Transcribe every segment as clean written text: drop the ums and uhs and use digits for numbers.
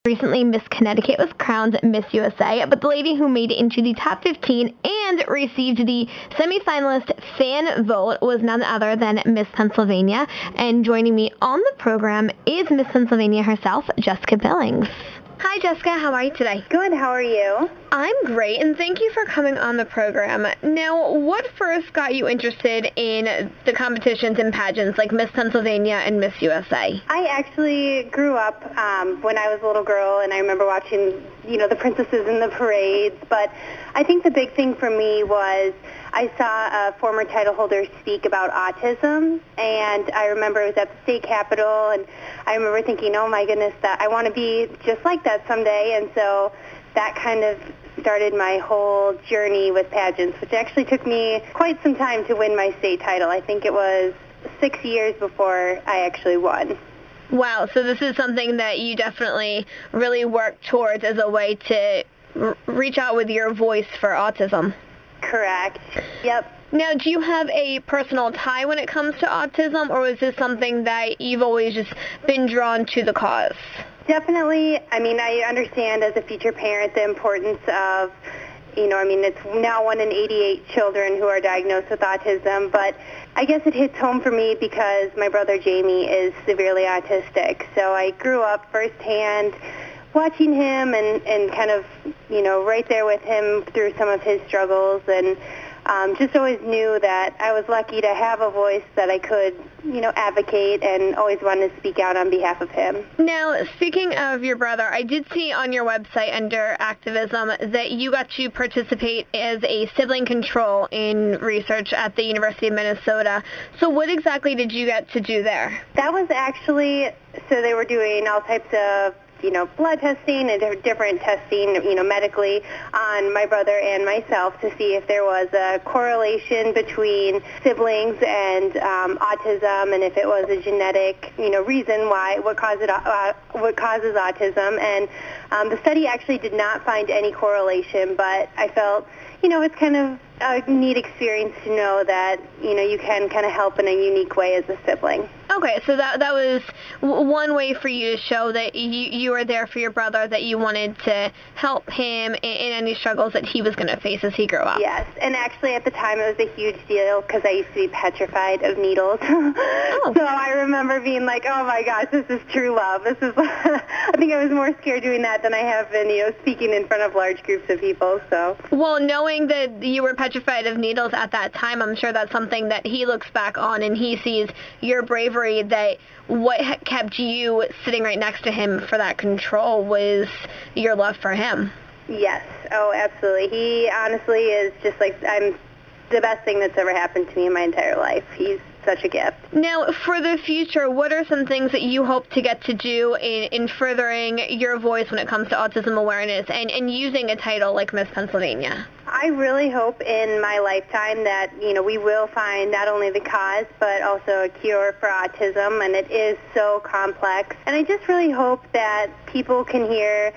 Recently, Miss Connecticut was crowned Miss USA, but the lady who made it into the top 15 and received the semifinalist fan vote was none other than Miss Pennsylvania. And joining me on the program is Miss Pennsylvania herself, Jessica Billings. Hi, Jessica. How are you today? Good. How are you? I'm great, and thank you for coming on the program. Now, what first got you interested in the competitions and pageants like Miss Pennsylvania and Miss USA? I actually grew up when I was a little girl, and I remember watching, the princesses in the parades. But I think the big thing for me was I saw a former title holder speak about autism, and I remember it was at the state capitol, and I remember thinking, oh my goodness, that I want to be just like that someday. And so that kind of started my whole journey with pageants, which actually took me quite some time to win my state title. I think it was 6 years before I actually won. Wow, so this is something that you definitely really worked towards as a way to reach out with your voice for autism. Correct. Yep. Now, do you have a personal tie when it comes to autism, or is this something that you've always just been drawn to the cause? Definitely. I understand as a future parent the importance of, it's now 1 in 88 children who are diagnosed with autism, but I guess it hits home for me because my brother Jamie is severely autistic. So I grew up firsthand watching him and kind of, right there with him through some of his struggles, and just always knew that I was lucky to have a voice that I could, advocate, and always wanted to speak out on behalf of him. Now, speaking of your brother, I did see on your website under activism that you got to participate as a sibling control in research at the University of Minnesota. So what exactly did you get to do there? That was actually, so they were doing all types of blood testing and different testing, medically on my brother and myself to see if there was a correlation between siblings and autism, and if it was a genetic, reason what causes autism. And the study actually did not find any correlation, but I felt, it's kind of a neat experience to know that, you can kind of help in a unique way as a sibling. Okay, so that was one way for you to show that you were there for your brother, that you wanted to help him in any struggles that he was going to face as he grew up. Yes, and actually at the time it was a huge deal because I used to be petrified of needles. Oh. So I remember being like, oh my gosh, this is true love. This is, I think I was more scared doing that than I have been, speaking in front of large groups of people. So. Well, knowing that you were petrified of needles at that time, I'm sure that's something that he looks back on and he sees your bravery, that what kept you sitting right next to him for that control was your love for him. Yes. Oh, absolutely. He honestly is just like, I'm the best thing that's ever happened to me in my entire life. He's such a gift. Now, for the future, what are some things that you hope to get to do in furthering your voice when it comes to autism awareness and using a title like Miss Pennsylvania? I really hope in my lifetime that, we will find not only the cause, but also a cure for autism, and it is so complex. And I just really hope that people can hear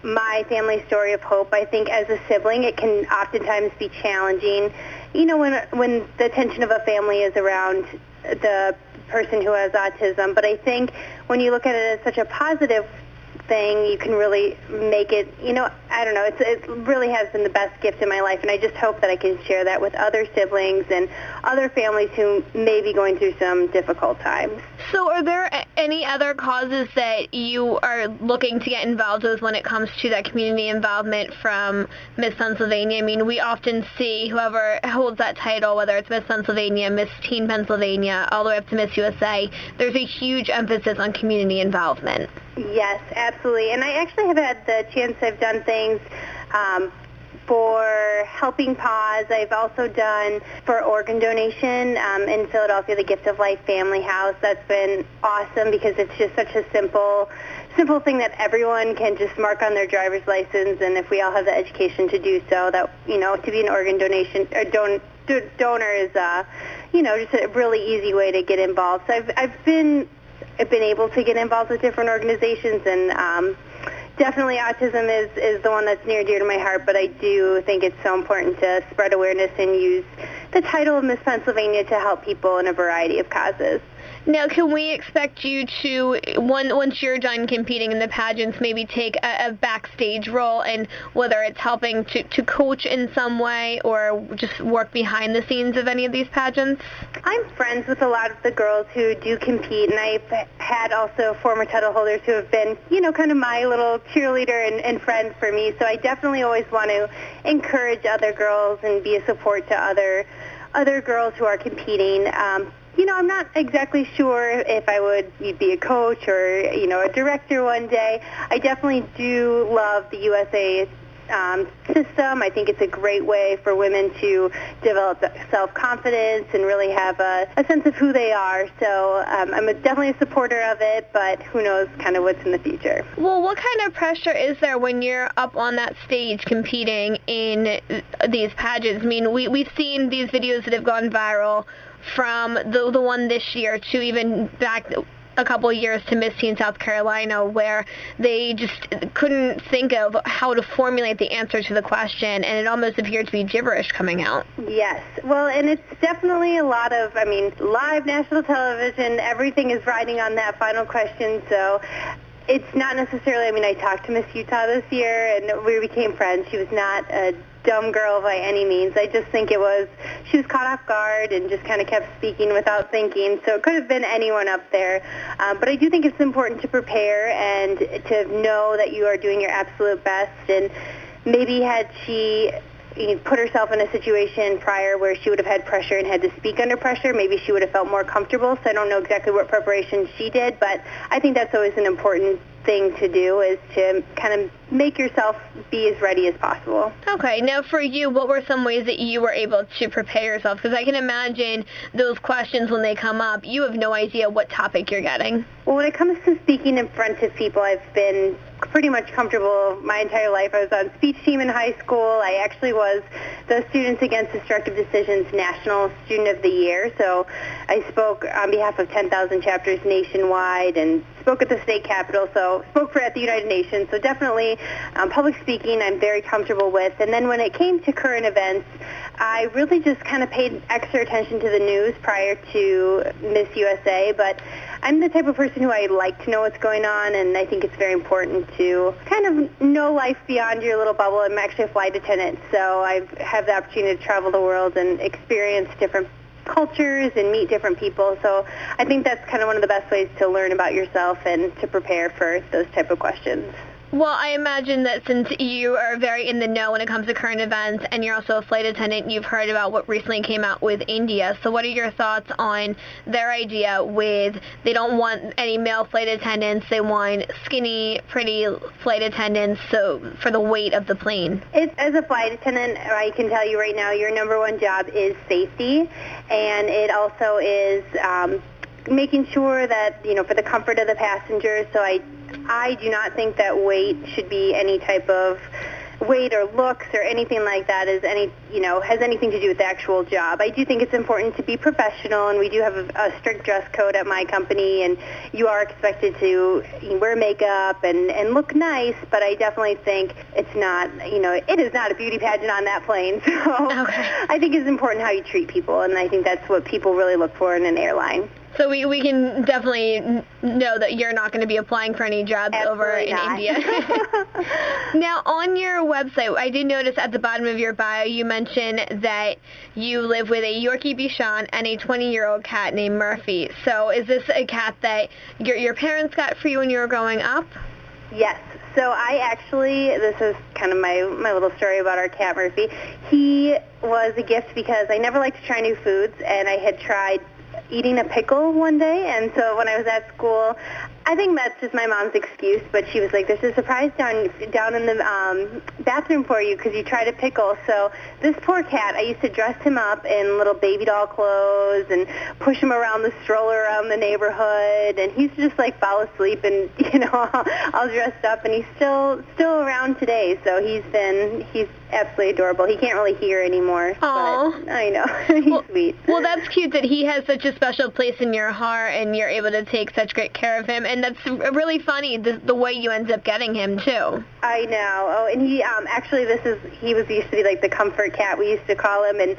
my family story of hope. I think as a sibling, it can oftentimes be challenging, when the attention of a family is around the person who has autism. But I think when you look at it as such a positive thing, you can really make it, I don't know, it really has been the best gift in my life, and I just hope that I can share that with other siblings and other families who may be going through some difficult times. So are there any other causes that you are looking to get involved with when it comes to that community involvement from Miss Pennsylvania? I mean, we often see whoever holds that title, whether it's Miss Pennsylvania, Miss Teen Pennsylvania, all the way up to Miss USA, there's a huge emphasis on community involvement. Yes, absolutely. And I actually have had the chance, I've done things for Helping Paws. I've also done for organ donation in Philadelphia, the Gift of Life Family House. That's been awesome because it's just such a simple thing that everyone can just mark on their driver's license, and if we all have the education to do so, that, to be an organ donation or donor is, just a really easy way to get involved. So I've been able to get involved with different organizations, and definitely autism is the one that's near and dear to my heart, but I do think it's so important to spread awareness and use the title of Miss Pennsylvania to help people in a variety of causes. Now, can we expect you to, once you're done competing in the pageants, maybe take a backstage role, and whether it's helping to coach in some way or just work behind the scenes of any of these pageants? I'm friends with a lot of the girls who do compete, and I've had also former title holders who have been, kind of my little cheerleader and friends for me. So I definitely always want to encourage other girls and be a support to other girls who are competing. I'm not exactly sure if I would be a coach or, a director one day. I definitely do love the USA system. I think it's a great way for women to develop self-confidence and really have a sense of who they are. So I'm definitely a supporter of it, but who knows kind of what's in the future. Well, what kind of pressure is there when you're up on that stage competing in these pageants? I mean, we've seen these videos that have gone viral from the one this year to even back a couple of years to Miss Teen South Carolina, where they just couldn't think of how to formulate the answer to the question, and it almost appeared to be gibberish coming out. Yes. Well, and it's definitely a lot of, live national television, everything is riding on that final question, so it's not necessarily, I talked to Miss Utah this year, and we became friends. She was not a dumb girl by any means. I just think she was caught off guard and just kind of kept speaking without thinking, so it could have been anyone up there. But I do think it's important to prepare and to know that you are doing your absolute best, and maybe had she put herself in a situation prior where she would have had pressure and had to speak under pressure, maybe she would have felt more comfortable. So I don't know exactly what preparation she did, but I think that's always an important thing to do, is to kind of make yourself be as ready as possible. Okay. Now, for you, what were some ways that you were able to prepare yourself? Because I can imagine those questions, when they come up, you have no idea what topic you're getting. Well, when it comes to speaking in front of people, I've been pretty much comfortable my entire life. I was on speech team in high school. I actually was the Students Against Destructive Decisions National Student of the Year. So I spoke on behalf of 10,000 chapters nationwide and spoke at the state capitol, so spoke at the United Nations. So definitely public speaking I'm very comfortable with. And then when it came to current events, I really just kind of paid extra attention to the news prior to Miss USA, but I'm the type of person who I like to know what's going on, and I think it's very important to kind of know life beyond your little bubble. I'm actually a flight attendant, so I have the opportunity to travel the world and experience different cultures and meet different people. So I think that's kind of one of the best ways to learn about yourself and to prepare for those type of questions. Well, I imagine that since you are very in the know when it comes to current events, and you're also a flight attendant, you've heard about what recently came out with India. So what are your thoughts on their idea with, they don't want any male flight attendants, they want skinny, pretty flight attendants, so for the weight of the plane? As a flight attendant, I can tell you right now, your number one job is safety, and it also is making sure that, for the comfort of the passengers. So I do not think that weight should be any type of weight or looks or anything like that has anything to do with the actual job. I do think it's important to be professional, and we do have a strict dress code at my company, and you are expected to wear makeup and look nice, but I definitely think it's not, it is not a beauty pageant on that plane. So okay. I think it's important how you treat people, and I think that's what people really look for in an airline. So we can definitely know that you're not going to be applying for any jobs over in India. Now, on your website, I did notice at the bottom of your bio you mentioned that you live with a Yorkie Bichon and a 20-year-old cat named Murphy. So is this a cat that your parents got for you when you were growing up? Yes. So this is kind of my little story about our cat Murphy. He was a gift because I never liked to try new foods, and I had tried eating a pickle one day, and so when I was at school, I think that's just my mom's excuse, but she was like, there's a surprise down in the bathroom for you because you tried a pickle. So this poor cat, I used to dress him up in little baby doll clothes and push him around the stroller around the neighborhood, and he used to just fall asleep and all dressed up, and he's still around today. So he's absolutely adorable. He can't really hear anymore. Aww. But I know. He's sweet. Well, that's cute that he has such a special place in your heart, and you're able to take such great care of him. And that's really funny, the way you end up getting him, too. I know. Oh, and he actually, he used to be like the comfort cat, we used to call him. And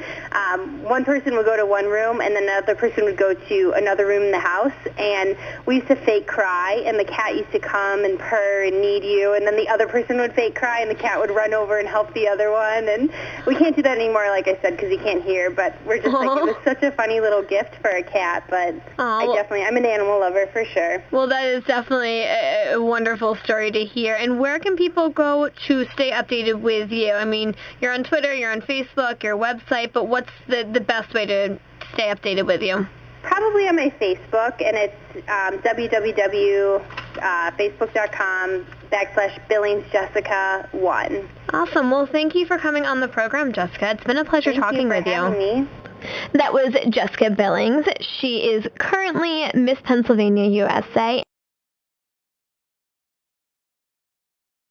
one person would go to one room, and then another person would go to another room in the house. And we used to fake cry, and the cat used to come and purr and need you. And then the other person would fake cry, and the cat would run over and help the other one. And we can't do that anymore, like I said, because he can't hear. But we're just like, it was such a funny little gift for a cat. But I'm an animal lover for sure. Well, that is definitely a wonderful story to hear. And where can people go to stay updated with you? I mean, you're on Twitter, you're on Facebook, your website, but what's the best way to stay updated with you? Probably on my Facebook, and it's www.facebook.com/BillingsJessica1. Awesome. Well, thank you for coming on the program, Jessica. It's been a pleasure talking with you. Thank you for having me. That was Jessica Billings. She is currently Miss Pennsylvania USA.